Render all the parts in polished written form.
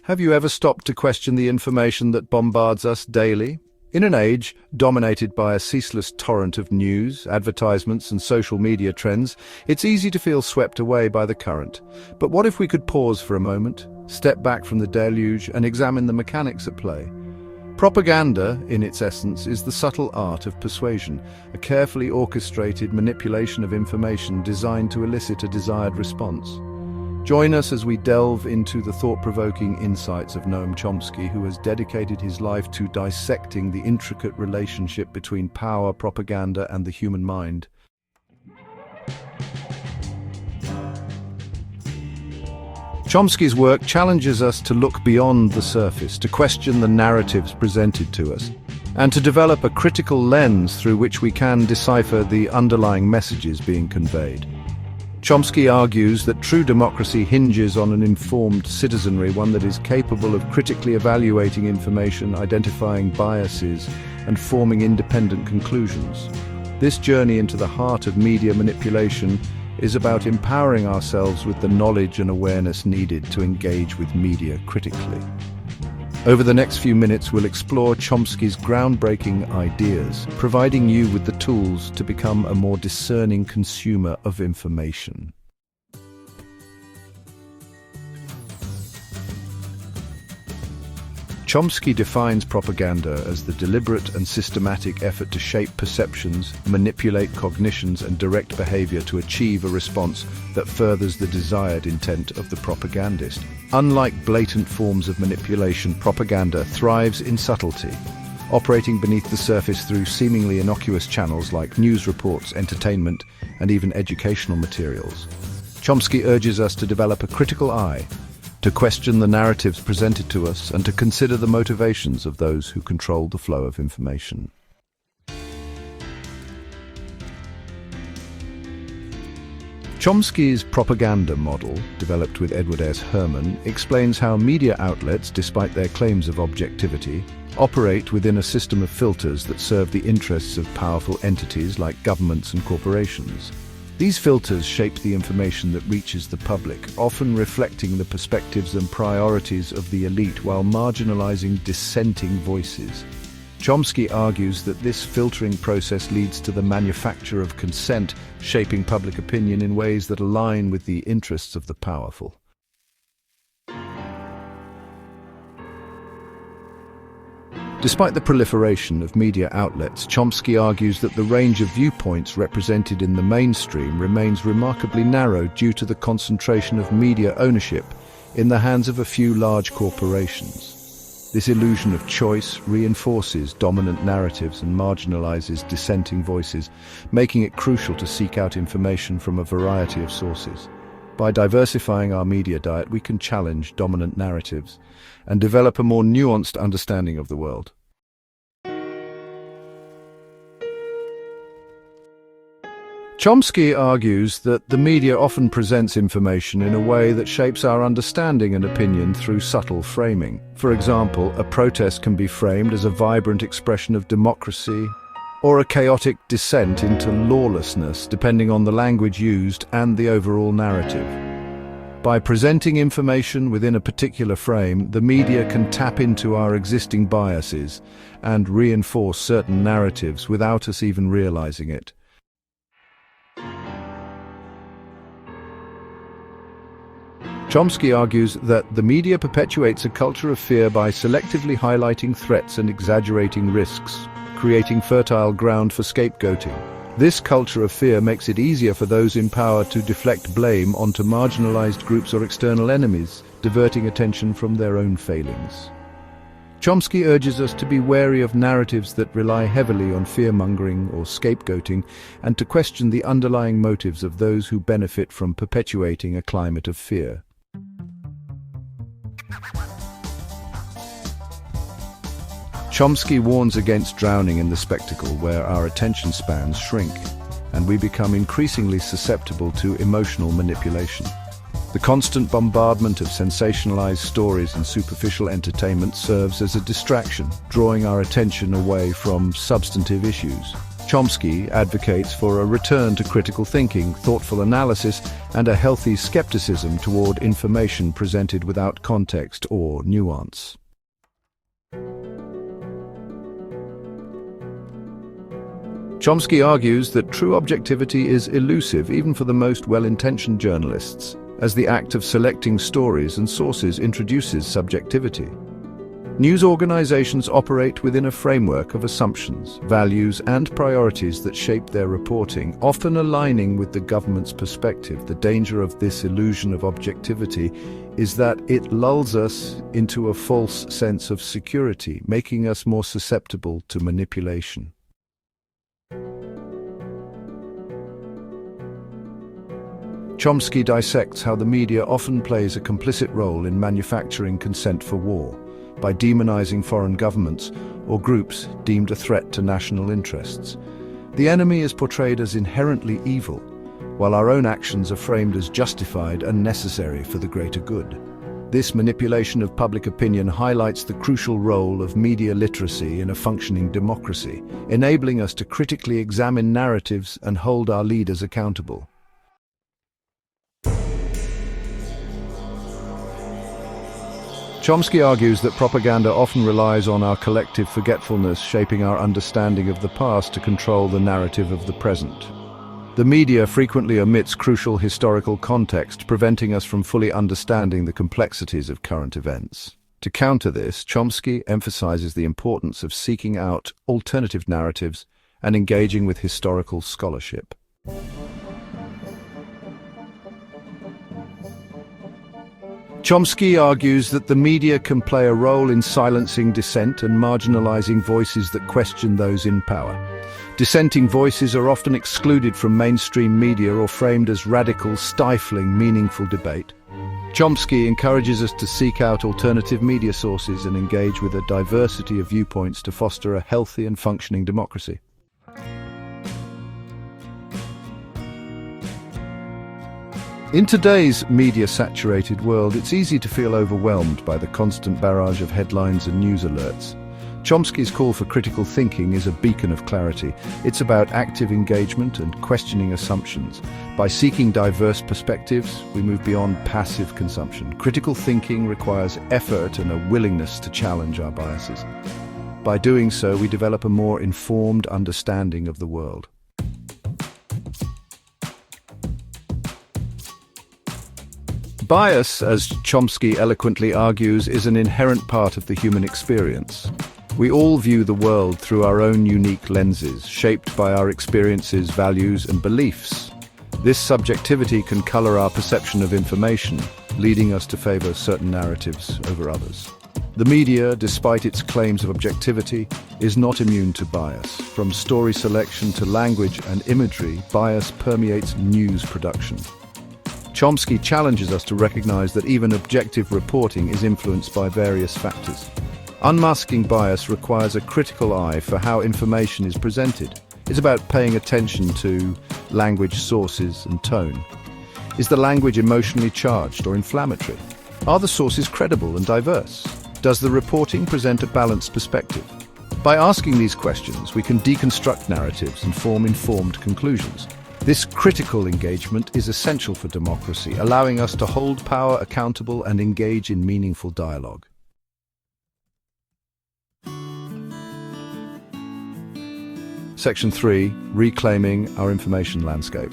Have you ever stopped to question the information that bombards us daily? In an age dominated by a ceaseless torrent of news, advertisements, and social media trends, it's easy to feel swept away by the current. But what if we could pause for a moment, step back from the deluge, and examine the mechanics at play? Propaganda, in its essence, is the subtle art of persuasion, a carefully orchestrated manipulation of information designed to elicit a desired response. Join us as we delve into the thought-provoking insights of Noam Chomsky, who has dedicated his life to dissecting the intricate relationship between power, propaganda, and the human mind. Chomsky's work challenges us to look beyond the surface, to question the narratives presented to us, and to develop a critical lens through which we can decipher the underlying messages being conveyed. Chomsky argues that true democracy hinges on an informed citizenry, one that is capable of critically evaluating information, identifying biases, and forming independent conclusions. This journey into the heart of media manipulation is about empowering ourselves with the knowledge and awareness needed to engage with media critically. Over the next few minutes, we'll explore Chomsky's groundbreaking ideas, providing you with the tools to become a more discerning consumer of information. Chomsky defines propaganda as the deliberate and systematic effort to shape perceptions, manipulate cognitions, and direct behavior to achieve a response that furthers the desired intent of the propagandist. Unlike blatant forms of manipulation, propaganda thrives in subtlety, operating beneath the surface through seemingly innocuous channels like news reports, entertainment, and even educational materials. Chomsky urges us to develop a critical eye, to question the narratives presented to us, and to consider the motivations of those who control the flow of information. Chomsky's propaganda model, developed with Edward S. Herman, explains how media outlets, despite their claims of objectivity, operate within a system of filters that serve the interests of powerful entities like governments and corporations. These filters shape the information that reaches the public, often reflecting the perspectives and priorities of the elite while marginalizing dissenting voices. Chomsky argues that this filtering process leads to the manufacture of consent, shaping public opinion in ways that align with the interests of the powerful. Despite the proliferation of media outlets, Chomsky argues that the range of viewpoints represented in the mainstream remains remarkably narrow due to the concentration of media ownership in the hands of a few large corporations. This illusion of choice reinforces dominant narratives and marginalizes dissenting voices, making it crucial to seek out information from a variety of sources. By diversifying our media diet, we can challenge dominant narratives and develop a more nuanced understanding of the world. Chomsky argues that the media often presents information in a way that shapes our understanding and opinion through subtle framing. For example, a protest can be framed as a vibrant expression of democracy, or a chaotic descent into lawlessness, depending on the language used and the overall narrative. By presenting information within a particular frame, the media can tap into our existing biases and reinforce certain narratives without us even realizing it. Chomsky argues that the media perpetuates a culture of fear by selectively highlighting threats and exaggerating risks, creating fertile ground for scapegoating. This culture of fear makes it easier for those in power to deflect blame onto marginalized groups or external enemies, diverting attention from their own failings. Chomsky urges us to be wary of narratives that rely heavily on fear-mongering or scapegoating, and to question the underlying motives of those who benefit from perpetuating a climate of fear. Chomsky warns against drowning in the spectacle where our attention spans shrink and we become increasingly susceptible to emotional manipulation. The constant bombardment of sensationalized stories and superficial entertainment serves as a distraction, drawing our attention away from substantive issues. Chomsky advocates for a return to critical thinking, thoughtful analysis, and a healthy skepticism toward information presented without context or nuance. Chomsky argues that true objectivity is elusive even for the most well-intentioned journalists, as the act of selecting stories and sources introduces subjectivity. News organizations operate within a framework of assumptions, values, and priorities that shape their reporting, often aligning with the government's perspective. The danger of this illusion of objectivity is that it lulls us into a false sense of security, making us more susceptible to manipulation. Chomsky dissects how the media often plays a complicit role in manufacturing consent for war, by demonizing foreign governments or groups deemed a threat to national interests. The enemy is portrayed as inherently evil, while our own actions are framed as justified and necessary for the greater good. This manipulation of public opinion highlights the crucial role of media literacy in a functioning democracy, enabling us to critically examine narratives and hold our leaders accountable. Chomsky argues that propaganda often relies on our collective forgetfulness, shaping our understanding of the past to control the narrative of the present. The media frequently omits crucial historical context, preventing us from fully understanding the complexities of current events. To counter this, Chomsky emphasizes the importance of seeking out alternative narratives and engaging with historical scholarship. Chomsky argues that the media can play a role in silencing dissent and marginalizing voices that question those in power. Dissenting voices are often excluded from mainstream media or framed as radical, stifling meaningful debate. Chomsky encourages us to seek out alternative media sources and engage with a diversity of viewpoints to foster a healthy and functioning democracy. In today's media-saturated world, it's easy to feel overwhelmed by the constant barrage of headlines and news alerts. Chomsky's call for critical thinking is a beacon of clarity. It's about active engagement and questioning assumptions. By seeking diverse perspectives, we move beyond passive consumption. Critical thinking requires effort and a willingness to challenge our biases. By doing so, we develop a more informed understanding of the world. Bias, as Chomsky eloquently argues, is an inherent part of the human experience. We all view the world through our own unique lenses, shaped by our experiences, values, and beliefs. This subjectivity can color our perception of information, leading us to favor certain narratives over others. The media, despite its claims of objectivity, is not immune to bias. From story selection to language and imagery, bias permeates news production. Chomsky challenges us to recognize that even objective reporting is influenced by various factors. Unmasking bias requires a critical eye for how information is presented. It's about paying attention to language, sources, and tone. Is the language emotionally charged or inflammatory? Are the sources credible and diverse? Does the reporting present a balanced perspective? By asking these questions, we can deconstruct narratives and form informed conclusions. This critical engagement is essential for democracy, allowing us to hold power accountable and engage in meaningful dialogue. Section 3. Reclaiming our information landscape.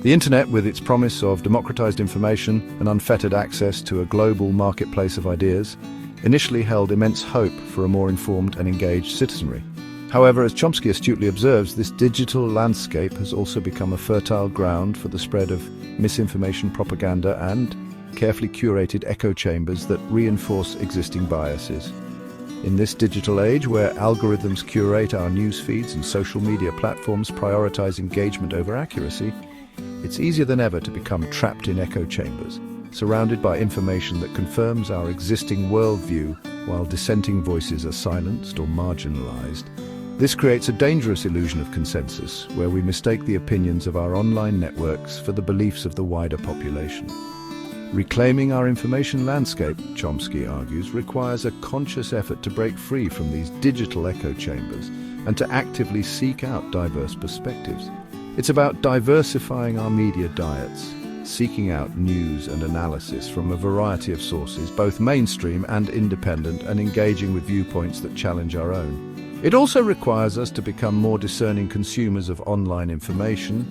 The Internet, with its promise of democratized information and unfettered access to a global marketplace of ideas, initially held immense hope for a more informed and engaged citizenry. However, as Chomsky astutely observes, this digital landscape has also become a fertile ground for the spread of misinformation, propaganda, and carefully curated echo chambers that reinforce existing biases. In this digital age, where algorithms curate our news feeds and social media platforms prioritize engagement over accuracy, it's easier than ever to become trapped in echo chambers, surrounded by information that confirms our existing worldview while dissenting voices are silenced or marginalized. This creates a dangerous illusion of consensus, where we mistake the opinions of our online networks for the beliefs of the wider population. Reclaiming our information landscape, Chomsky argues, requires a conscious effort to break free from these digital echo chambers and to actively seek out diverse perspectives. It's about diversifying our media diets, seeking out news and analysis from a variety of sources, both mainstream and independent, and engaging with viewpoints that challenge our own. It also requires us to become more discerning consumers of online information,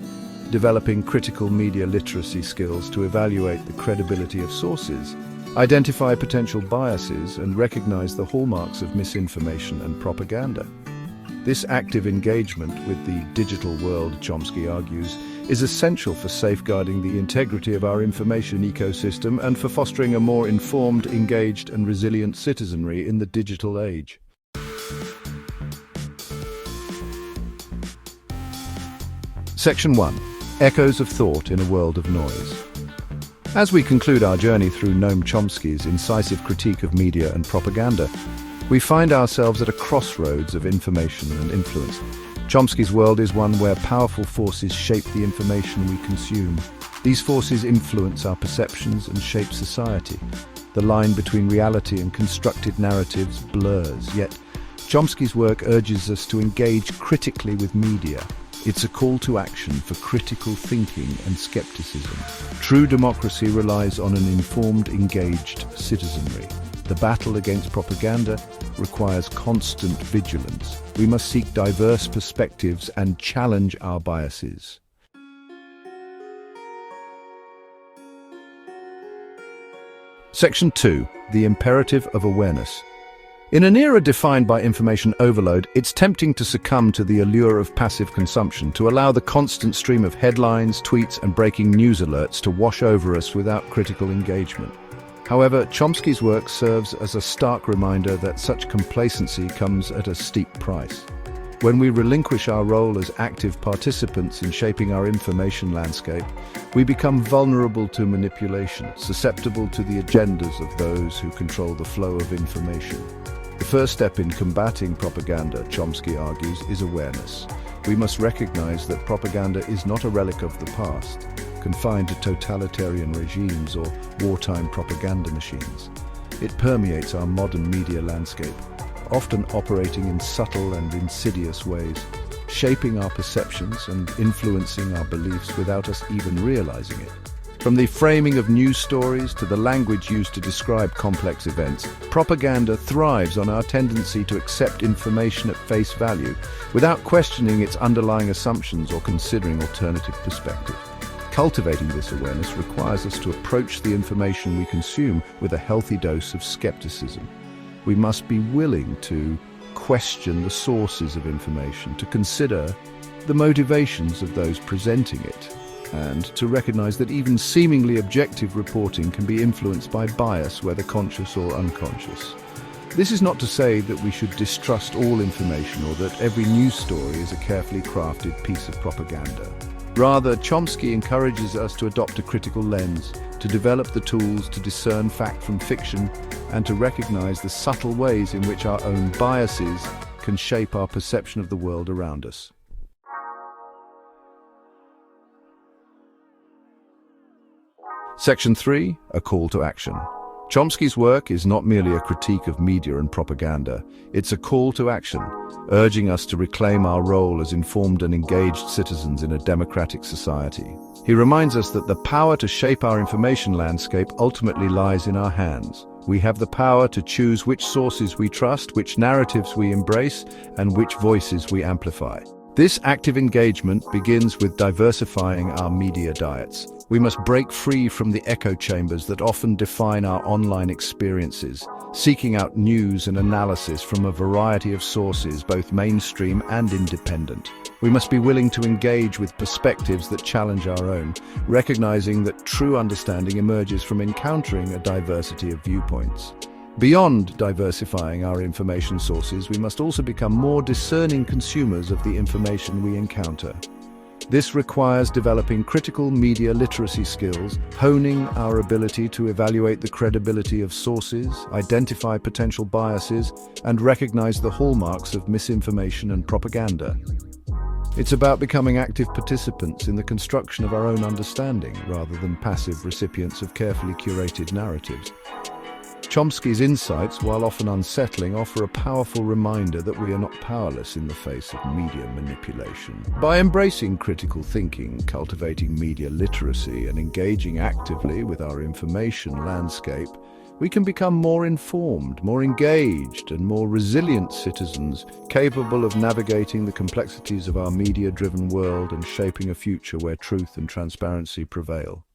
developing critical media literacy skills to evaluate the credibility of sources, identify potential biases, and recognize the hallmarks of misinformation and propaganda. This active engagement with the digital world, Chomsky argues, is essential for safeguarding the integrity of our information ecosystem and for fostering a more informed, engaged, and resilient citizenry in the digital age. Section 1. Echoes of Thought in a World of Noise. As we conclude our journey through Noam Chomsky's incisive critique of media and propaganda, we find ourselves at a crossroads of information and influence. Chomsky's world is one where powerful forces shape the information we consume. These forces influence our perceptions and shape society. The line between reality and constructed narratives blurs, yet Chomsky's work urges us to engage critically with media. It's a call to action for critical thinking and skepticism. True democracy relies on an informed, engaged citizenry. The battle against propaganda requires constant vigilance. We must seek diverse perspectives and challenge our biases. Section 2. The Imperative of Awareness. In an era defined by information overload, it's tempting to succumb to the allure of passive consumption, to allow the constant stream of headlines, tweets, and breaking news alerts to wash over us without critical engagement. However, Chomsky's work serves as a stark reminder that such complacency comes at a steep price. When we relinquish our role as active participants in shaping our information landscape, we become vulnerable to manipulation, susceptible to the agendas of those who control the flow of information. The first step in combating propaganda, Chomsky argues, is awareness. We must recognize that propaganda is not a relic of the past, confined to totalitarian regimes or wartime propaganda machines. It permeates our modern media landscape, often operating in subtle and insidious ways, shaping our perceptions and influencing our beliefs without us even realizing it. From the framing of news stories to the language used to describe complex events, propaganda thrives on our tendency to accept information at face value without questioning its underlying assumptions or considering alternative perspectives. Cultivating this awareness requires us to approach the information we consume with a healthy dose of skepticism. We must be willing to question the sources of information, to consider the motivations of those presenting it, and to recognize that even seemingly objective reporting can be influenced by bias, whether conscious or unconscious. This is not to say that we should distrust all information or that every news story is a carefully crafted piece of propaganda. Rather, Chomsky encourages us to adopt a critical lens, to develop the tools to discern fact from fiction, and to recognize the subtle ways in which our own biases can shape our perception of the world around us. Section 3. A Call to Action. Chomsky's work is not merely a critique of media and propaganda. It's a call to action, urging us to reclaim our role as informed and engaged citizens in a democratic society. He reminds us that the power to shape our information landscape ultimately lies in our hands. We have the power to choose which sources we trust, which narratives we embrace, and which voices we amplify. This active engagement begins with diversifying our media diets. We must break free from the echo chambers that often define our online experiences, seeking out news and analysis from a variety of sources, both mainstream and independent. We must be willing to engage with perspectives that challenge our own, recognizing that true understanding emerges from encountering a diversity of viewpoints. Beyond diversifying our information sources, we must also become more discerning consumers of the information we encounter. This requires developing critical media literacy skills, honing our ability to evaluate the credibility of sources, identify potential biases, and recognize the hallmarks of misinformation and propaganda. It's about becoming active participants in the construction of our own understanding, rather than passive recipients of carefully curated narratives. Chomsky's insights, while often unsettling, offer a powerful reminder that we are not powerless in the face of media manipulation. By embracing critical thinking, cultivating media literacy, and engaging actively with our information landscape, we can become more informed, more engaged, and more resilient citizens, capable of navigating the complexities of our media-driven world and shaping a future where truth and transparency prevail.